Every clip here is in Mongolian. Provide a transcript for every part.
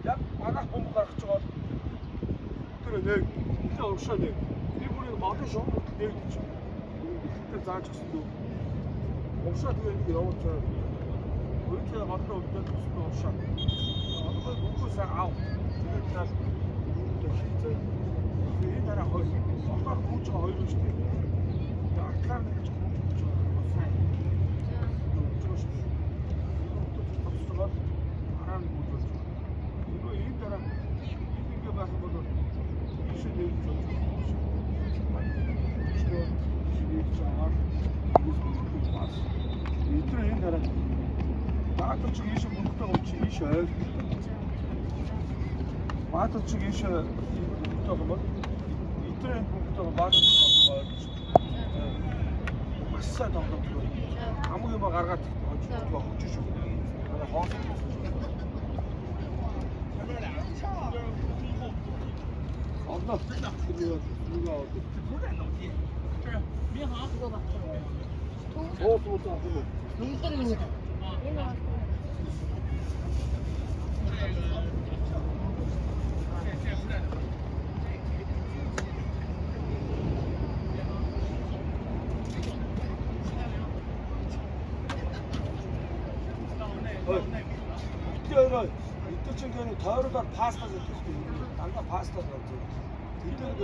Яг манайх бомб гаргаж байгаа бол тэр нэг илүү уршаа нэг. Би бүрийг модон шоу нэгдэж байна. Тэр зааж өгсөн дөө. Уршаа тэгээ нэг явуулж байгаа. Өөрөөр модон өвдөд өгсөн уршаа. Одоо бүгдээс аав. Тэгээд тал хийцээ. Энэ дараа хоёр. Сохоор гүйж байгаа хоёр шүү дээ. Атлаа гэж гүйж байгаа. Сайн. Өгч шүү дээ. Төгсгөл араа нь гүйж байгаа. Энэ дараа ингээ байх бол ийшээ нэг зүйл энэ дараа баатар чиг ийшээ бүнтэй гоо чи ийшээ ойр. Баатар чиг ийшээ бүнтэй гоо итрэн бүнтэй гоо баатар чиг ойр. Маш сайн тоглож байна. Хамгийн ба гаргаад хожиж шүү. Хоос. Allah biliyor. Bunu aldı. Bu ne lan diye. Bir ha. O bu da bu. Ne kadar mı? 이때는 이때 친구는 더러다 파스타 줬어. 난다 파스타 줬어. 이때는 그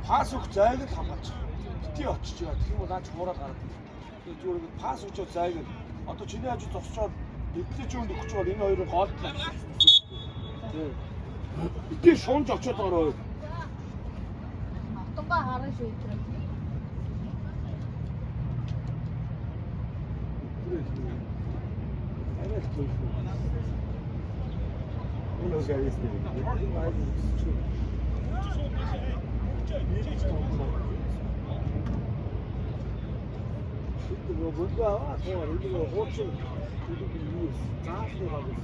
파스타 자기가 다 맞춰. 이때 어찌지? 그리고 나 저거라 가라. 그 파스타 자기가 어떤 진해 아주 tos쳐. 이때 좀도 그쪽 어린 어이를 거었다. 이때 손 적셔 떨어. 똑바 하는 수 있더라. Bunu özel istedim. Şimdi bu burada var. Şimdi bu hoşçu. Şimdi bu yüz. Nasıl olacak?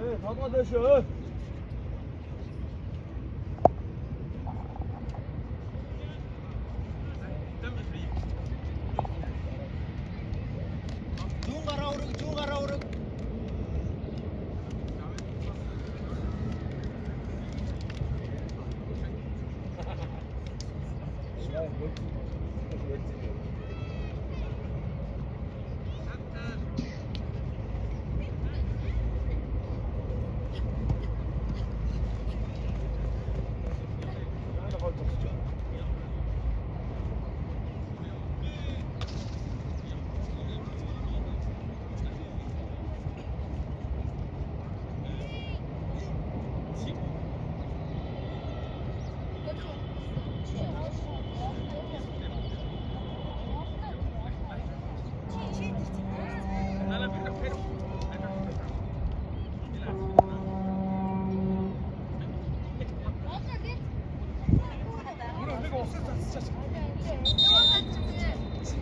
Evet, arkadaşlar.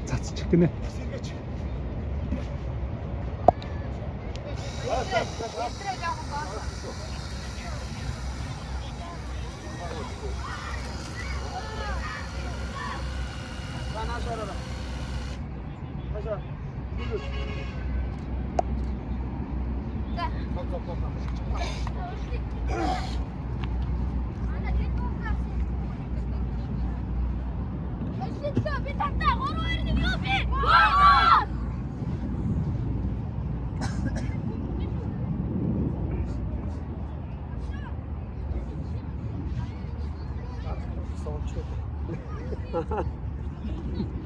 Цац çıktı ne?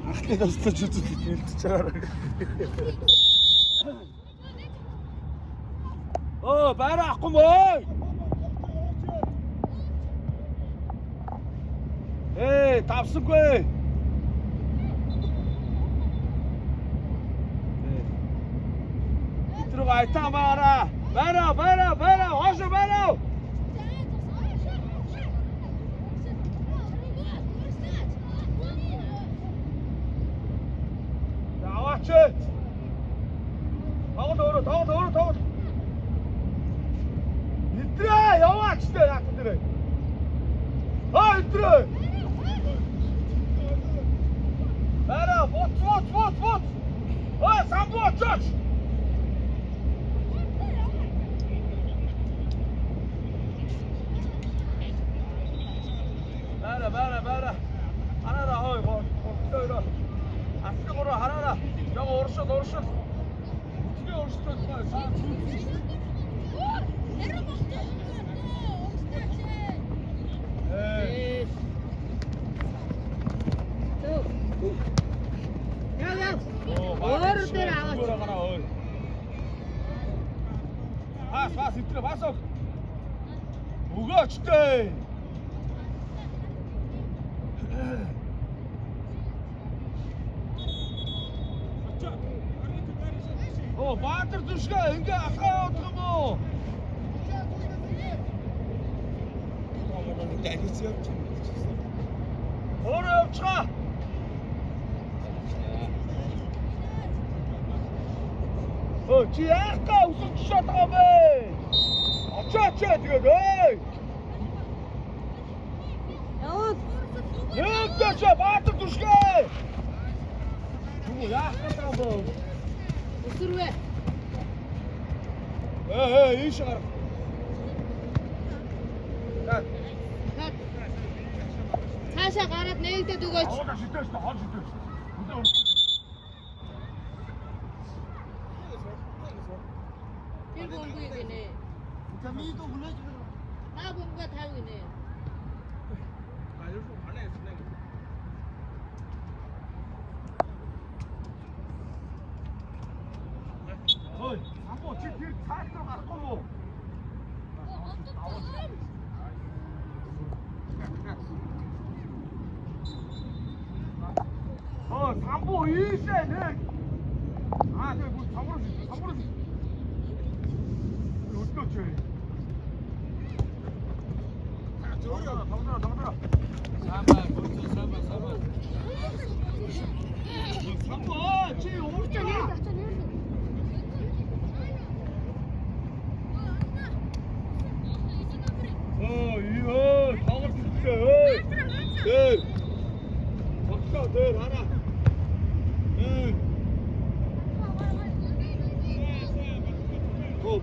Ахтай тастаж үзэж бэлдэж байгаа. Оо, бараа ахгүй мөө. Тавсангүй. Итрэг айтаа бараа. Бараа, хошо бараа. яваач дээ наатан дээр. Өдрөө. Бара бот. Самбуу очооч. Бара. Хараараа хой гоо. Асгороо хараараа. Яг уршил. Үгүй уршил бай. Саа. Бас итрээ бас өг. Өгөөчтэй. Баатар зүшгээ ингээ асгаа явах юм уу? Өөрөө явчихаа. Чи яахаа усч шатгаа бэ? Очоо тэгээд эй. Яах гэж баатар зүшгээ. Юу яах гэж байна? Өсөрвэ. Ийш гар. Цаашаа гараад нээлтээд өгөөч. Хоол шидэш. Тэр бомгүй гинэ. Ками도 불러줘. На бомгүй тав гинэ. Ой, амбо чи тэр цаашаа гарахгүй юу? Самбуу ийшээ нэг. Тэгээ бүр самбуу. Өдөөч. Тавнаа. Самбаа. Самбуу чи уурч нэ. Тоглож дээ. Тоглоо дээр хараа.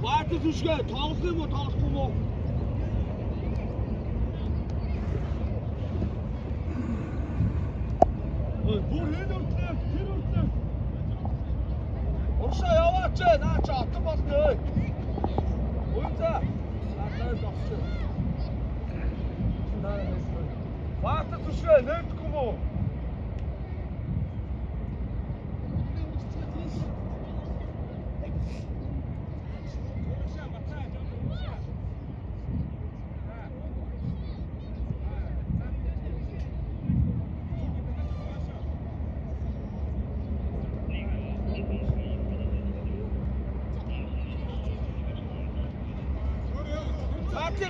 Баатар зүшгээ тоглох юм уу, тоглохгүй юм уу? Бүр хэд өртлөө, тэр өртлөө. Уршаа яваач, наа чи отон болно. Уйзаа. Наа зогсож. Баатар зүшгээ нээхгүй юм уу?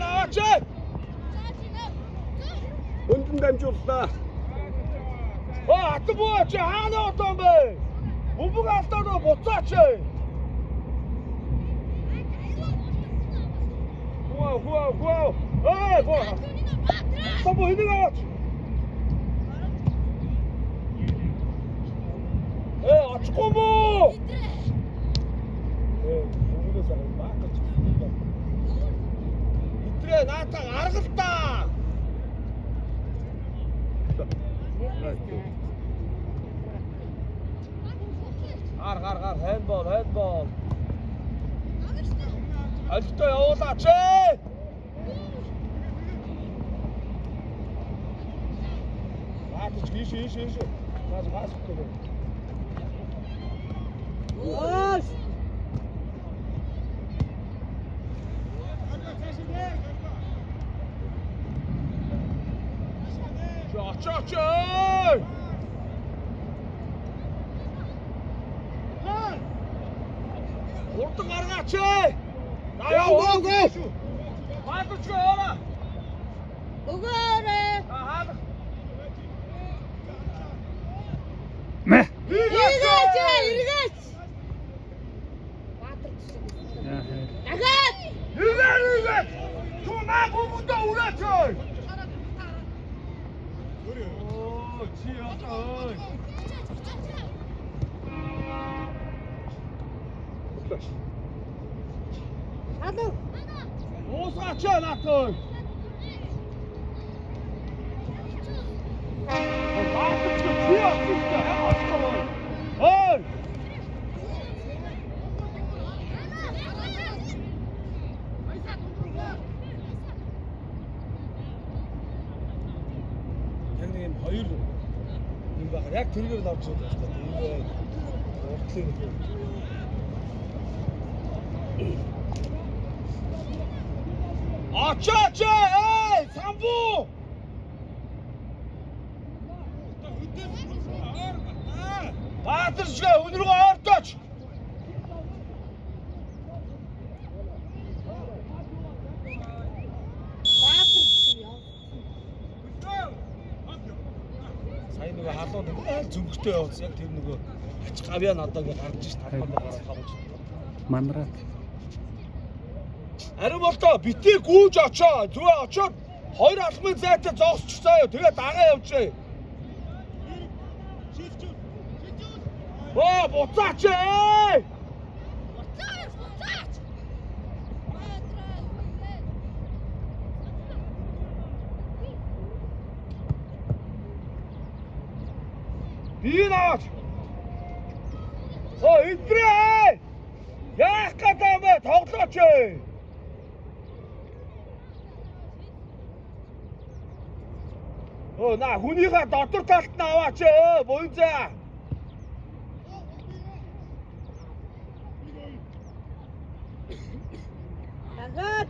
Аваач! Өндөр дамжууллаа. Атбуу чи хаана отон бэ? Бумбуг алдаа буцаач. Хуу. Боо. Самбуу энийг аваач. Очихгүй мүү? Бүгдээс авах баакач. Итрээ наатаа аргалтаа. Гар handball. Алтай явуулаач. Баатач ийш. Бас өгөө. Оош. Чаа. Урд гаргаач. Яа. Баатач яваа. Өгөөрэй. Хаалга. Иргээч. Баатар. Дахиад. Иргээч. бүгдөө ураач ơi. Оо, чи одоо ơi. Алуу. Уусгаач наат ơi. Баатарч чи авчихсан яагаад ой. Ой. Таны юм хоёр юм байгаа. Яг тэргээр навч удаа шүү дээ. Уртлын. Очооч эй, самбуу. Баатарч өнөргөө ордооч. Сайн нөгөө халууд зүгтээ явуулсан. Яг тэр нөгөө ач гавьяа надад ингэ гарч ш талбайд гараад хавж. Мандрат. Ари болтоо битээ гүүж очоо. Зүгээр очоод хоёр алхмын зайтай зогсчихсаа юу. Тэгээ дагаа явжээ. Оо, буцаач ээ. Би наач. Оо, идрээ. Яах гэдэг юм бэ? Тоглооч ээ. Оо, на хүнийхээ дотор талд нь аваач ээ. Буйнзаа. Дагаад.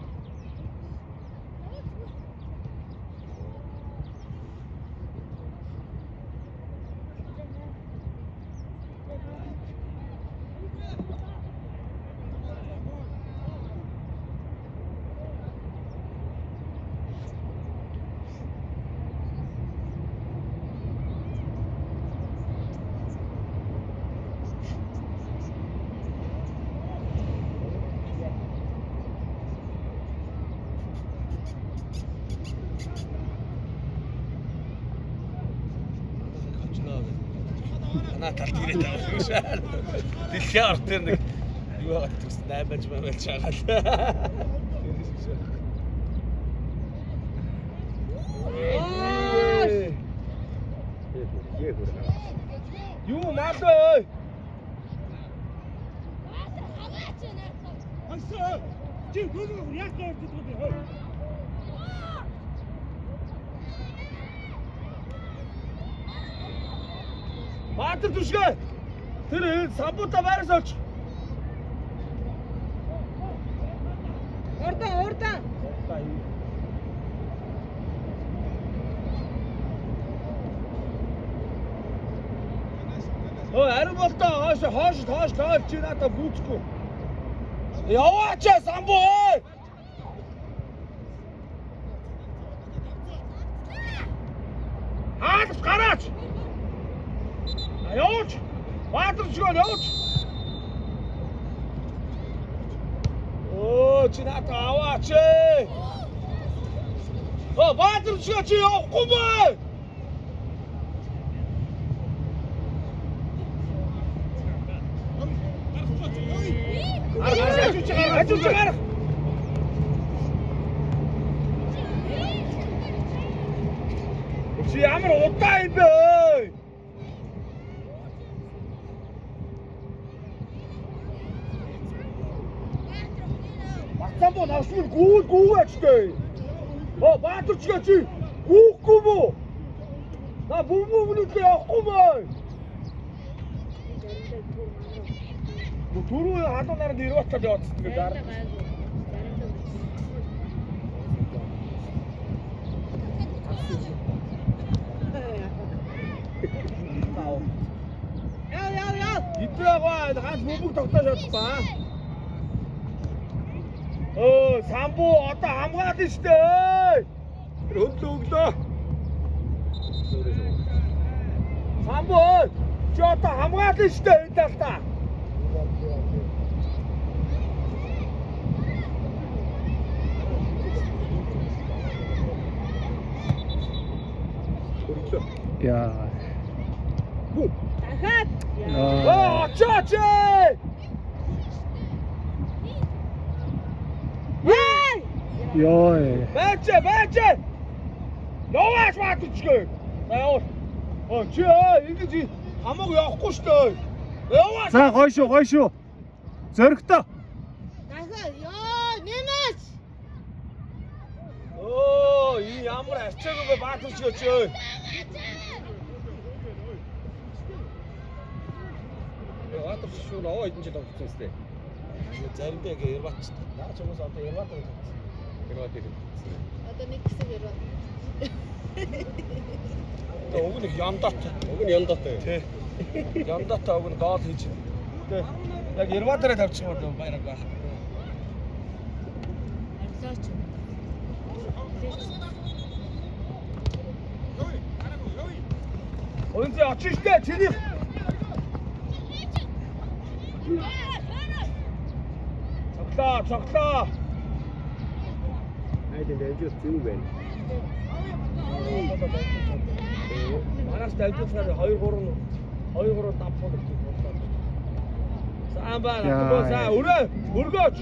Наа талд ирээд байгаа юм шээ. Дэлхийн ард дээр нэг юу байгаа төс 8 байж байгаа л. Юу мал ơi. Хасаа. Чи гүн яг гоо гэдэг хөө. Баатар түшгээ. Тэр самбуута байраас оч. Орда. Ой, ари болтоо хоош чи надад гүйцэхгүй. Яваач самбуу ơi. Хаад гараач. Яваач. Баатар түшгээ яваач. Оо, чи надад аваач. Оо, баатар түшгээ чи явахгүй бай. Ажиж гар. Чи ямар удаа юм бэ? Батсамбо навшгүй гүүвэж дээ. Оо, баатарчгаа чи гүүхгүй мүү? На бүмүнийхээ явахгүй мэй. Түрүү халуун наранд ирватал явуулсан тэгээ гар. Яа. Идээгөө ганц бүбэг тогтоож чадпаа. Оо, самбуу одоо хамгаад штэ. Өглөө. Самбуу чи одоо хамгаад штэ энэ талдаа. Яа. Дахиад. Оо, чаач. Ёо. Баач. Яваач маатчихгүй. За яваа. Чи ингэж хамаг явахгүй шүү дээ. Яваа. За гоё шүү. Зөрөгтэй. Дахиад. Ёо, нэмэс. Оо, ий ямар арчаагүй баатарч өчөө. Баатарч шүү наваа эдэн жил авчихсан сте. Заримдаа ингээ Ербат. Наач хүмүүс одоо Ербат гэж. Одоо нэг хэсэг ирвэ. Уг нь яндат. Тий. Яндат уг нь гол хийж. Тий. Яг Ербатараа тавьчих юм бол баяраг байх. Арилаач. Өнцөө очиж штэ чиний. Цоглоо. Айдын дэмжиж зүг байна. Манаас давжуулахаар 2 3 5 хоног гэж бодлоо. Сайн байна. За өргөөч.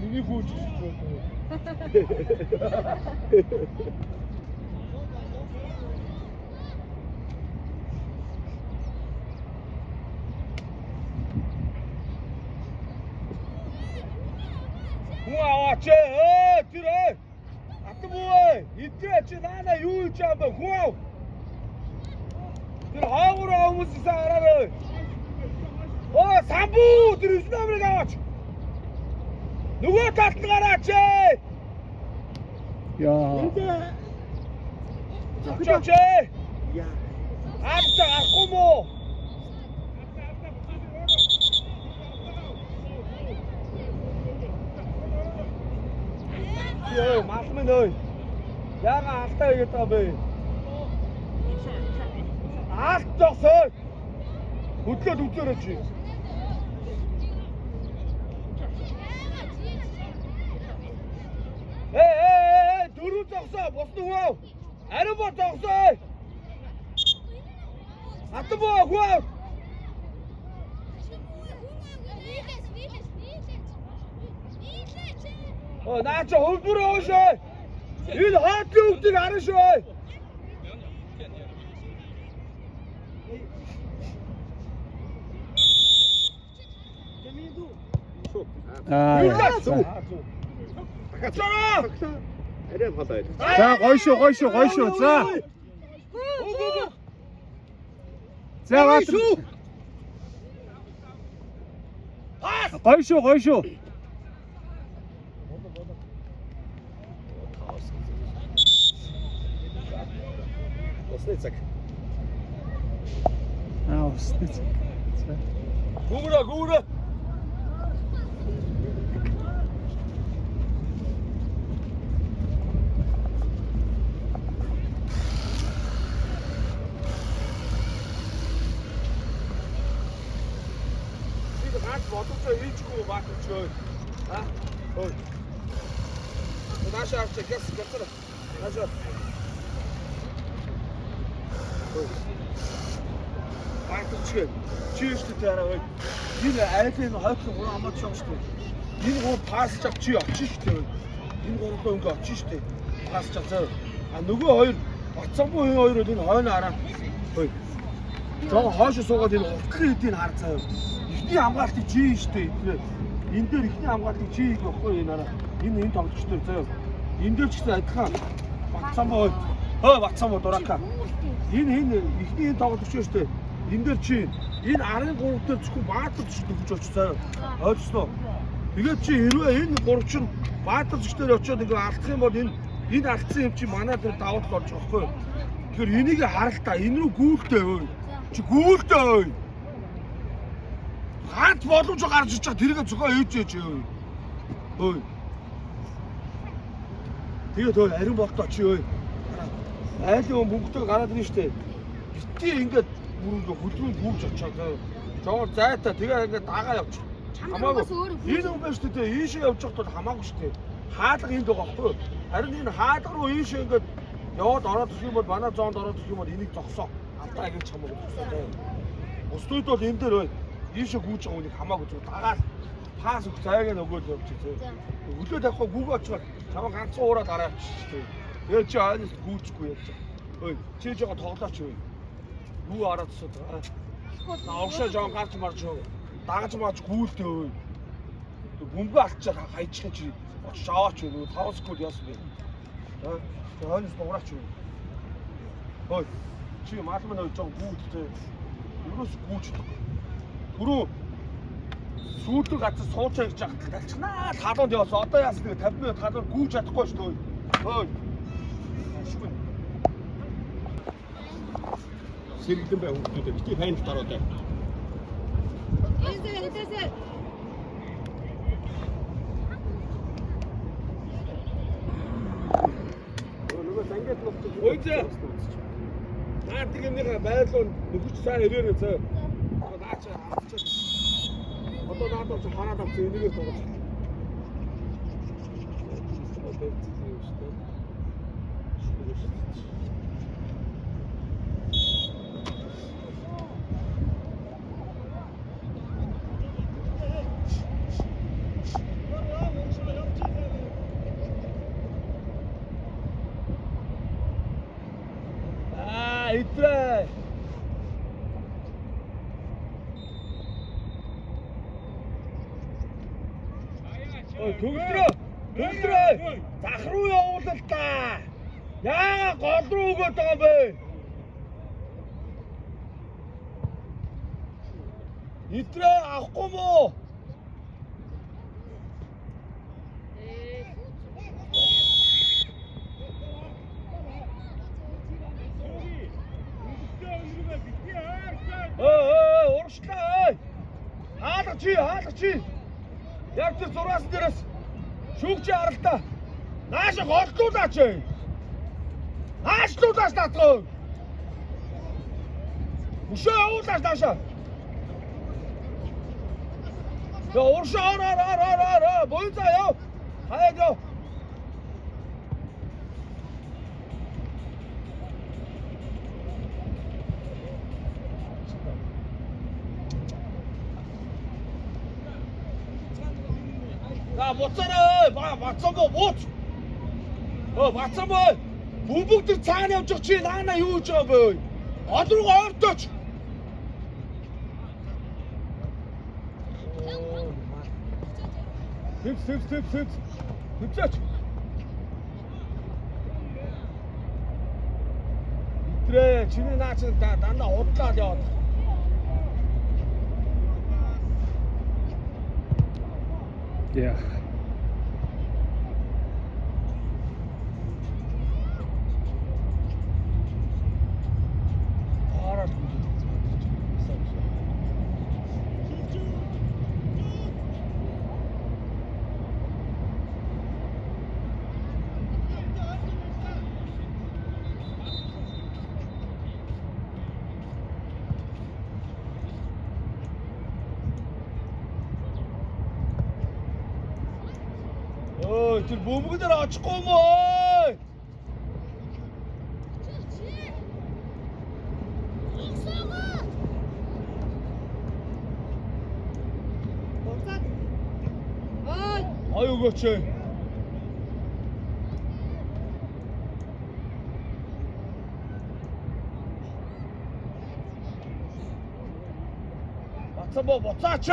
Миний хүүч. Хуаваач тэр атбуу итрээ чи наана юу ч юм бэ хуав тэр хаагур хүмүүсээс хараарай оо самбуу тэр 9 номерыг аваач нөгөө талд гараач Яа. очооч Яа. авахгүй мó Ой, малмын ơi. Яага алдаа хийгээд байгаа бэ? Алт зогсоо. Хөдлөөд үзээрэй чи. Дөрөв зогсоо, босны хөө. Ариун бо зогсоо. Атбоо хөө. Оо наача хөвдөр оошоо. Энэ хаатлын үгдийг харна шүү. Аа. Арай халаа. За гоё шүү. За. За баатар. Гоё шүү. Усны цаг. Усны цаг. Гүүрэ. Бид ганц бодолтой хийчихгүй баатарчгүй. Ой. Наашаа авчих гэс. Наашаа. Баатарчгүй. Чииштэй тараа. Энэ айлын хойтлон 3 амаач шүү дээ. Энэ 3 пасс чав чи очиж шүү дээ. Энэ 3 ингээ очиж шүү дээ. Пасс чав заа. Нөгөө 2 Батсанбуу 2 бол энэ хойно хараа. Хөөе. Жоо хойш суугаад энэ уртлын хэдийг хар заа. Ихний хамгаалтыг чи шүү дээ. Энэ дээр ихний хамгаалтыг чи хийх байхгүй энэ хараа. Энэ тоглогчтой заа. Энд дээр ч гэсэн адилхан Батсанбуу. Батсанбуу дураака. Энэ ихний тоглогч шүү дээ. Энэ дээр чи энэ 13 дээр зөвхөн баатарч төгж очсон. Ойлгосноо. Тэгээд чи хэрвээ энэ 3 чинь баатарч дээр очиод ингээ алдах юм бол энэ алдсан юм чи манай дээр давуу тал болж байгаа хгүй. Тэгэхээр энийг харалтаа энэ рүү гүйлтэй өө. Чи гүйлтэй өө. Ганц боломж гарч иж байгаа тэрийг зөвхөн ээжээж өө. Өө. Тэгээд өө ариун болтоо чи өө. Айлын мөнгөтэй гараад ирнэ штэ. Битгий ингээд бүрүүгээ хөдөлгөөн гүйж очоод жоо зайта тэгээ ингээд дагаа явчих. Хамаагүй. Энэ юм байна шүү дээ. Ийшээ явж байхад бол хамаагүй шүү дээ. хаалга энд байгаа байхгүй. Харин энэ хаалга руу ийш ингээд яваад ороод ирэх юм бол манай зоонд ороод ирэх юм бол энийг зогсоо. Алдаа гэж хамаагүй зогсоо. Бусдууд бол энэ дээр бай. Ийшээ гүйж байгаа үнийг хамаагүй зүг дагаад пас өгч цайг нь өгөөд явчих зөө. Өглөө тавихгүй гүг очиход чамаа ганцхан уураад гараа авчих зөө. Тэгээ чи айнаас гүйчихгүй яаж. Ой, чи жоо тоглооч юу. Юу хараад сууд. Авшаа жоо гарч марж юу. Дагаж маач гүйлтэй ой. Бөмбөг алдчихад хайчих чи очиж аваач юу. 5 секунд яасан бэ. Тэгээ хойноос дуураач юу. Ой, чи маалман ой жоо гүйдтэй. Юус гүйчдэг. Түрүү сүйдэг газар суучаа гэж яхад талчнаа талуунд явсан. Одоо яасан тэгээ 50 минут талуунд гүйж чадахгүй шүү дээ. Ой. Ашгүй. Сэргэлэн бай хүмүүстэй бити файнд дараад бай. Эзээ. Нөгөө сангад нутаг. Ойзээ. Наад тиймнийхээ байрлал нөхөж сайн ирээрээ цаа. Наач авчаад. Одоо наадаа ч хараад авч энийгээ тоглож. Итрээ. Ой, төгөлдрөө. Зах руу явуул та. Яа гол руу өгөөд байгаа бэ? Итрээ авахгүй мó? Урагшлаа. Хаалгач чи. Яг тэр зураас дээрээс шүүгч харалтаа. Нааша голдуулаач. Наашлуулаач татгоо. Өшөө явуулаач нааша. Я уршаа. Боёцаа яв. Хаяг яв. За буцаарай. Бацсан боо бууц. Бацсан боо. Бүгд цаана явж байгаа чи наана юу хийж байгаа бэ? Од руу ойртооч. Тэвч. Тэвчээч. Итрээ чиний наач дандаа удлаад яваад. Yeah. Тэр бөмбөг дээр очихгүй мөө. Ой өгөөч. Буцаач.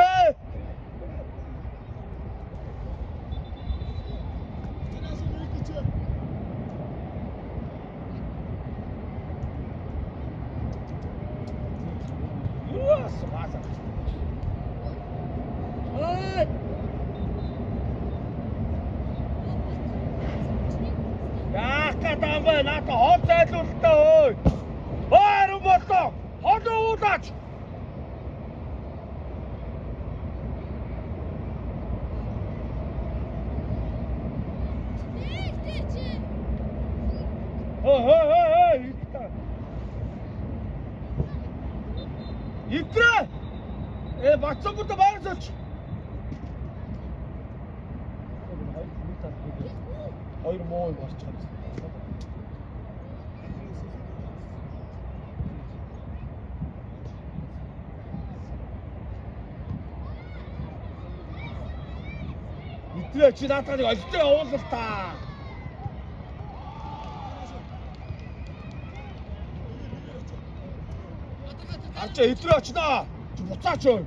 Яах гэдэг юм бэ? Наата хол зайлуултаа ой. Ой, болоо. Хол уулаач. Ой. Итрээ. Бацсан бүдэ байгаач. Хоёр муу юм гарч байгаа. Итрээ чи наатаа нэг олтой явуул та. Арча итрээ очноо. Чи буцаач өө.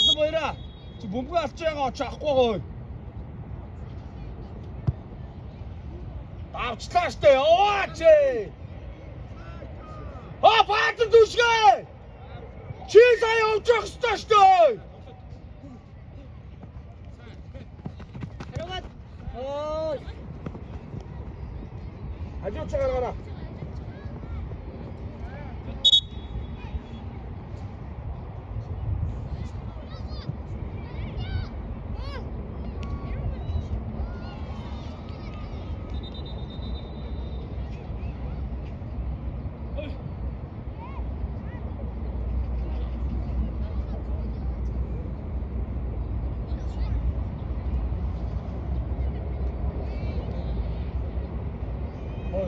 Одоо баяра. Чи бөмбөг авч байгаа оч авахгүй гоо. Авчлаа штэ яваач. Баат дүшгээ. Чи сая явж явах ёстой штэ. Харагад. Хажууч гаргаараа.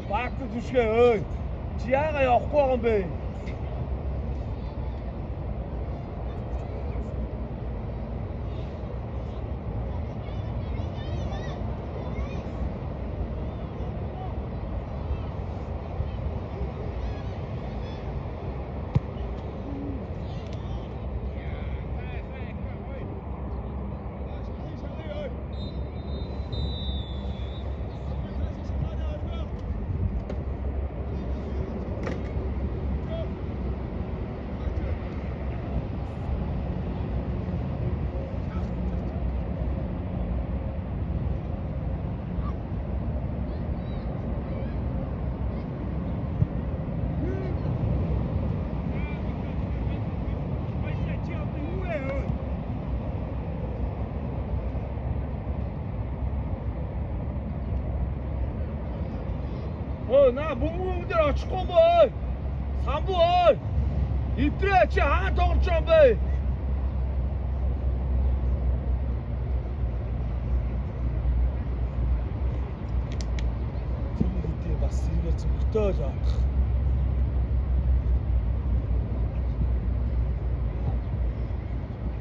Баат дүшгээ ơi. Чи яагаа явахгүй байгаа юм бэ? На бөмбөг дээр очихгүй юм бай. Самбуу ơi. Итрээ чи хаа тоглож байгаа юм бэ? Тэр бас сэргээр зөвхөтэй л аа.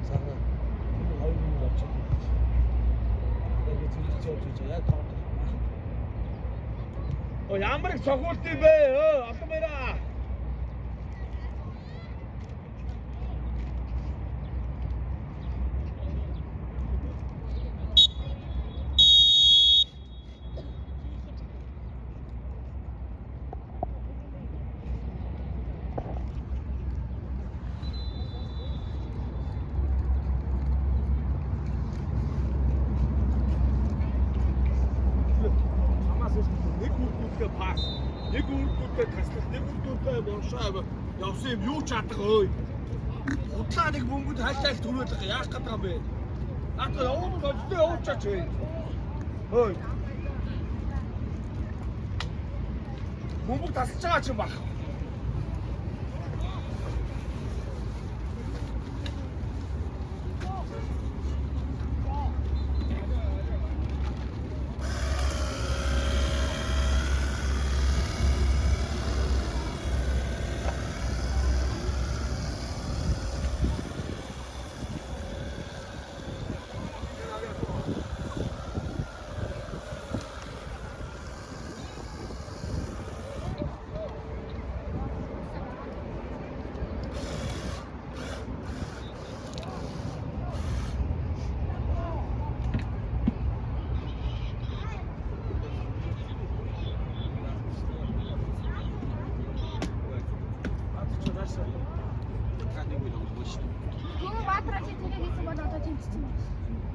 Сарна. Тэр хоёр юм авч байгаа. Яг зөвхөж яг тоглож. Ямар их цогцолт юм бэ? Одоо баяра. Нэг үрдүүдтэй таслах, нэг үрдүүдтэй боншоо явсан юм юу ч чадах ơi. Удлаа нэг бөмбөд хайлтайл түрүүлэх яах гээд байгаа юм бэ? Наатаа явуул бодтой явуулчаач вэ. Ой. Бөмбөг тасалж байгаа ч юм баг.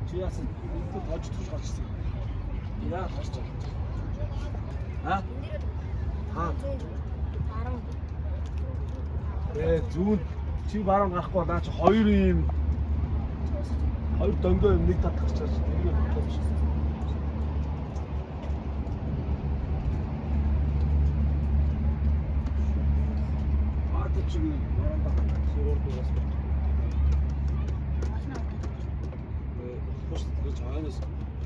Чи яасан энэ тож тож гарчсан. Яа гарч байгаа. Аа. Зүүн чи баруун гарахгүй наа чи хоёр юм. Хоёр дөнгөө юм нэг татах гэж байна. Нэг юм бодлоо биш. Чи баруун татах зөвөр дуусах. Бус гэж хаанаас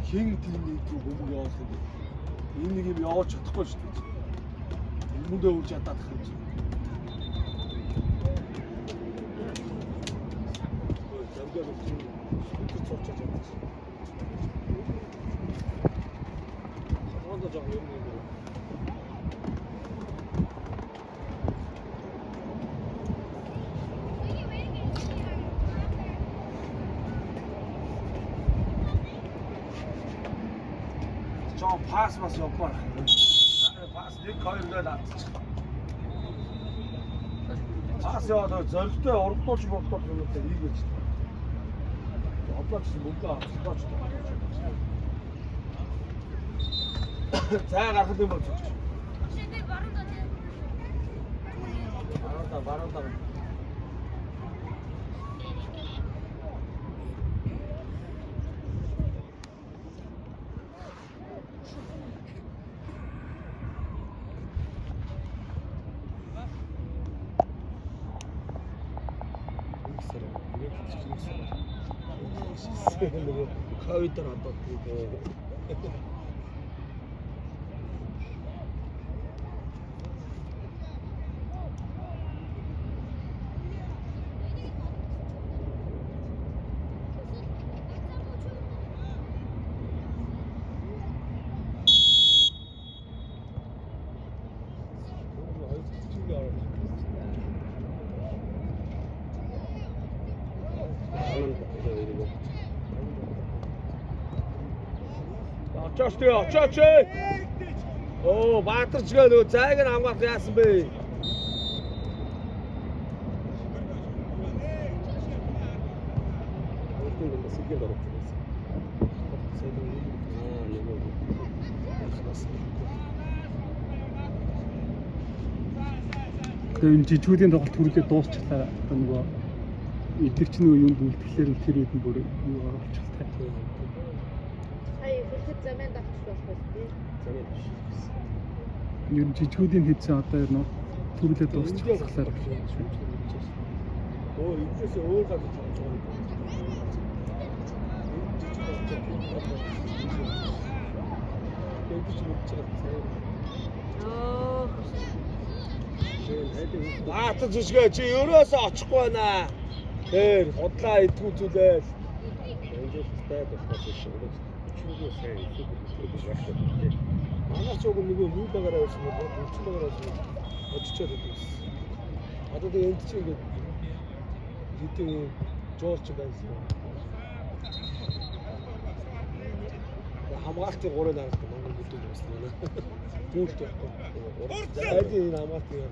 хин тийм нэг хүмүүс явуулах юм. Энэ нэг юм явуулж чадахгүй шүү дээ. Хүмүүдээ үрж ядаад их юм. Замдаа нэг цоцож чаддаг. Хоолой жоо юм нэг. Жоо пас бас явбар. Пас нэг хоёр гээд авчих. Пас яваад зөрөгтэй урдуулж болтол юмтай ийгэж. Одлооч мөнгө авчихлооч. Цаа гарах юм болж байна. Шидэ баруун даа. Баруун даа. Нөгөө ковидор одоо тийм. Очооч. Оо, Баатарчгаа нөгөө зайг нь хамгаалах яасан бэ? Тэгээ энэ жижигүүдийн тоглолт хүрэлээ дуусчлаа. Одоо нөгөө эдгээр чинь нөгөө юунд үлдэхлээр л тэр үед нь бүр юу оруулчихлаа. Сая хэлэхэд замын дагч болох үү? Ер нь жижигүүдийн хэвцэн одоо ер нь түрүүлээ дуусчихлаар. Оо, эндээс өөр газар цогж байгаа. Аа. Баатар жишгээ чи ерөөсөө очихгүй байна. Тэр худлаа идэх зүйлээ. Эндээстэй болохоос шүү. Чүгөө сайн их багш. Манай ч уг нөгөө юу байгаараа байсан бол үлчил байгаараа байсан. Очичоод байсан. Одоо тэгээ энд чи ингээд хэдийн жуулч байсан. Хамгаалтын гурыг харагдсан Монгол бүдүүн байсан байна. Гүйлт байхгүй. Зайдын энэ хамгаалт юм.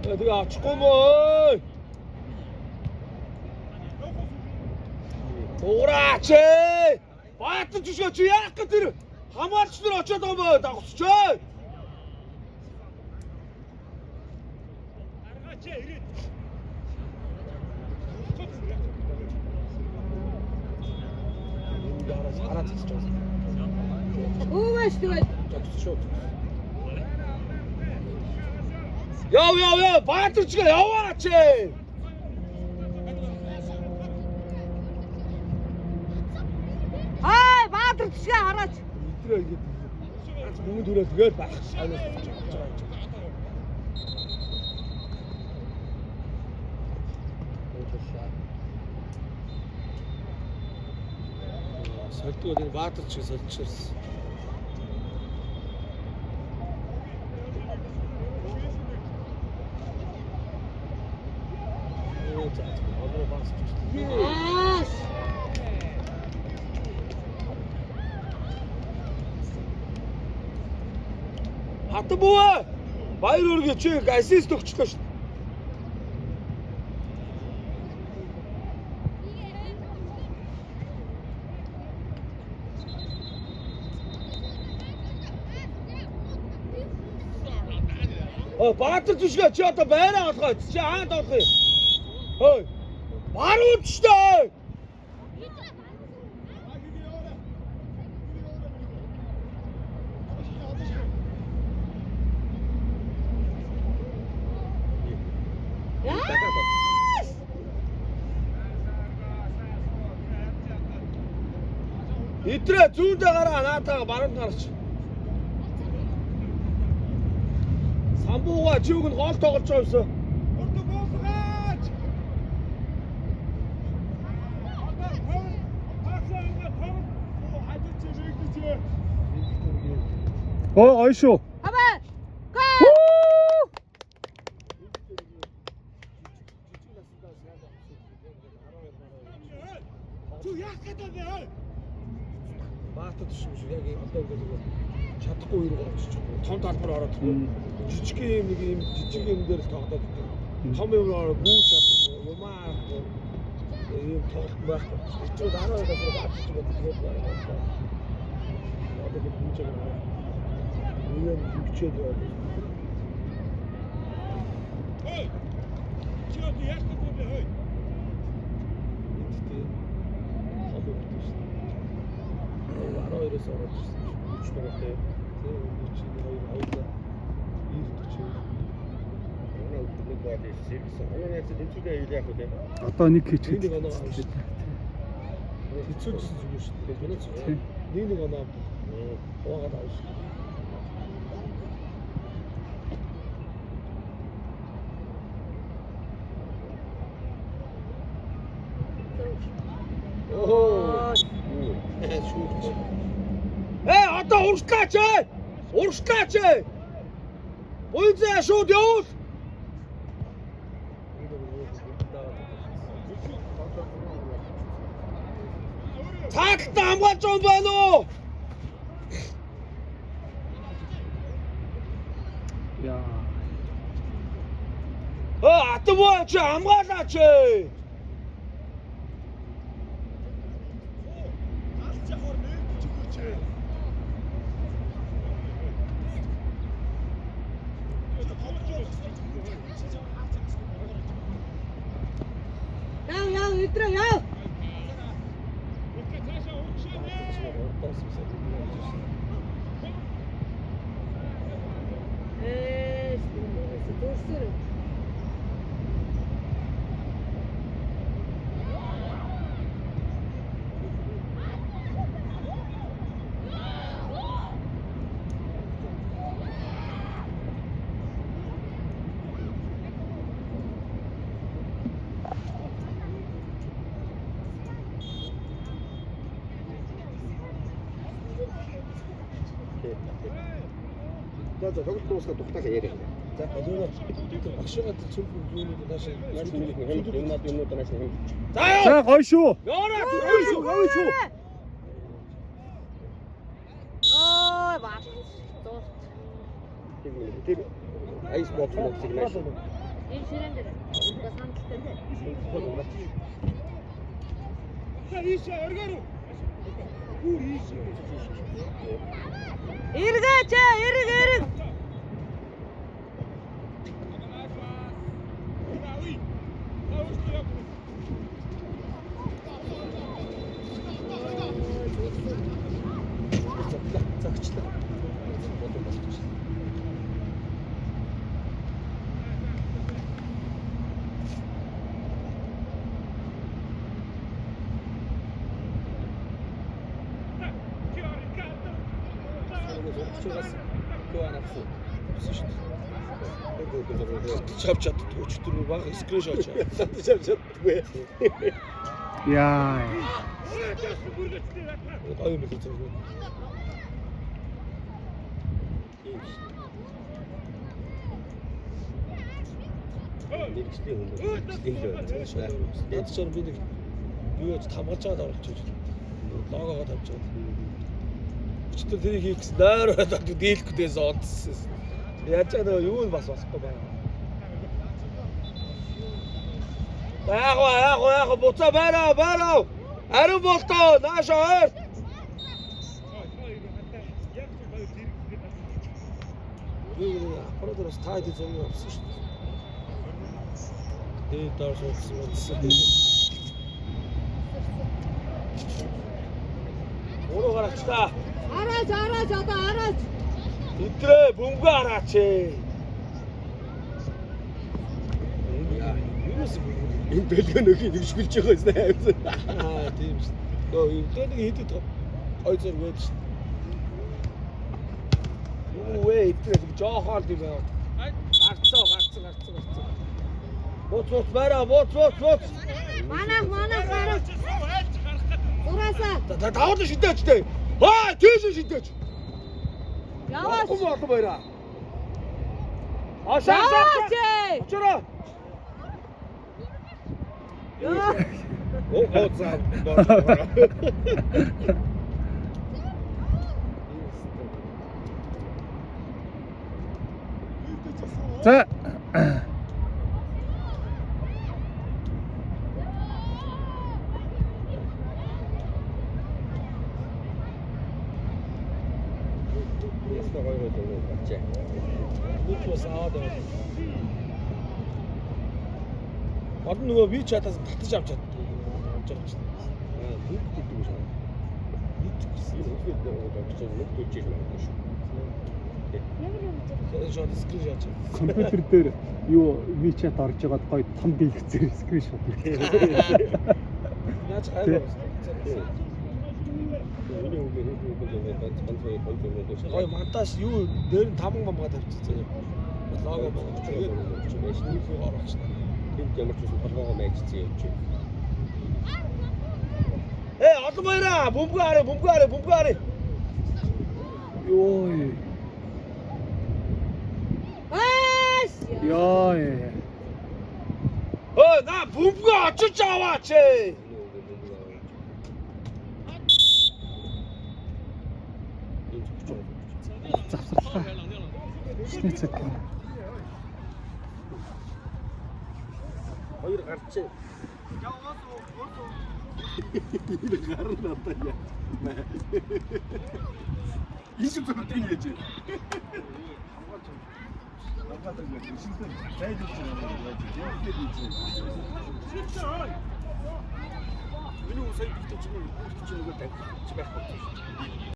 Тэгээ очихгүй мөө. Уураач! Баатар жишээ чи яах гэж тэр хамаарч нар очиод байгаа мó дагсчээ. Аргаач ирээд. Энэ яраас хараад ч юм. Өвөш тэгээд. Жогсчоо. Яв, Баатарчгаа яваач! Хай, Баатарчгаа хараач. Идрээ ингэж. Бүгд түрээ тэгээд байх. Шавнаас болж байгаа юм. Сольтгоо энэ Баатарчиг сольчихсон. Яаш. Атбуу. Баяр хүргэе чи ассист өгчлөө шүү. Баатар зүшгээ чи одоо байраа олгоо. Чи хаанд олох юм? Хөөе. Баруун штэ. Итрээ зүүндээ гараа наатаага баруун гарч. Самбууга чи үг нь гол тоглож байгаа юмсан. Орто боосгаач. Оо ой шүү. Хава. Го. Чу яах гэдэг вэ? Баатар төшөө шүү. Яг одоо ингээд чадахгүй юм болж байгаа. Том талбар ороод жижиг юм нэг юм жижиг юм дээр л тоглоод байдаг. Том юм ороод бүү чадахгүй. Юмаа ийм тоглолт байхгүй. Өчигдөр 12 гасар баатар ч тэгээд байна. Одоо би бүүж байгаа. Үеийн хөвчээд байна. Хөөе. Чи одоо яах гэдэг вэ хөөе? Эцтэй хобби болчихсон. 12-оос ороод ирсэн. Өчигдөр Одоо нэг хийчих. нэг оноо авсан шүү дээ. Хэцүүжсэн зүйл шүү дээ. Манай зөв. Нэг оноо хаагаад авсан. Оо. Одоо уршлаач ээ. Уршлаач ээ. Буйзаа шууд явуул. Цааталтаа хамгаалж байгаа байна уу? Яа. Атбуу чи хамгаалаач ээ. Яв өдрөө яв. Дөрсөр. За тоглолт дуусгаад тухтаахаа яриа. За өнөө багшгаа цүлбэр юунууд наашаа юмнууд наашаа юм. За гоё шүү. Яараа гоё шүү, гоё шүү. Ой баа. Тэр айс бокс сигнал. Энэ ширэн дээр. Гасамттай. За ийшээ оргороо. Бүр ийшээ. Эргээч эрэг. Загчлаа. Чавч чаддгүй өчтөр баг скриншот чав. Чавч чаддгүй. Яа. Ой юм хэлж байгаа. Нэгчлийн хүн. Ядч чар би нэг юу яаж хамгаалж байгаад оруулчих. Логогоо тавьж байгаа. Өчтөр тэрийг хийх гэсэн нойроод дийлэхгүй дээс одсон. Яаж байгаа юу нь бас босхгүй байна. Яг буцаа байна. Ариун болтоо нааш ойр. Аппаратураас таад зам явсан шүү дээ. Доор суусан. Өөрөө гараач та. Араач одоо араач. Өдрөө бөмбөгөө хараач. Энэ бэлгэн өхийн дэвшгэлж байгаа юм байна. Аа тийм шүү. Нөө энэ нэг хийдэг ойцор гээд шүү. Юу өдрөө жоохон тийм байна. Гарцаа. Боц бараа. Манах гараач. Ураасаа. Даваад шидэж дээ. Аа тийш шидэж. Яваач. Комод байраа. Яваач. Очроо. Яа. Цаа. За. Ястаа гоё бачаа. Нүдээс аваад байна. Од нөгөө би чадаас татаж авч чаддаг. Бүгд гэдэг юм шиг. Шот скриншот. Компьютер дээр юу WeChat орж байгаад гоё том бэлгцээр скриншот. Наач гайваа. Гой монтаж юу дээр нь таман бамгаад авчихсан. Лого болгож тэгээд шнийфиг оруулчихсан. Тэнд ямар ч юм толгоогоо майжчихсан юм чи. Олон баяраа. Бөмбөгөө харъя. Йой. Аас. Йой. На бөмбөгөө очиж аваач. Завсарлаа. Шнэцэг. Хоёр гарч. Гарна таа. Ийшээ зүрхтийн яаж. Миний усай битүүч нэг байхгүй.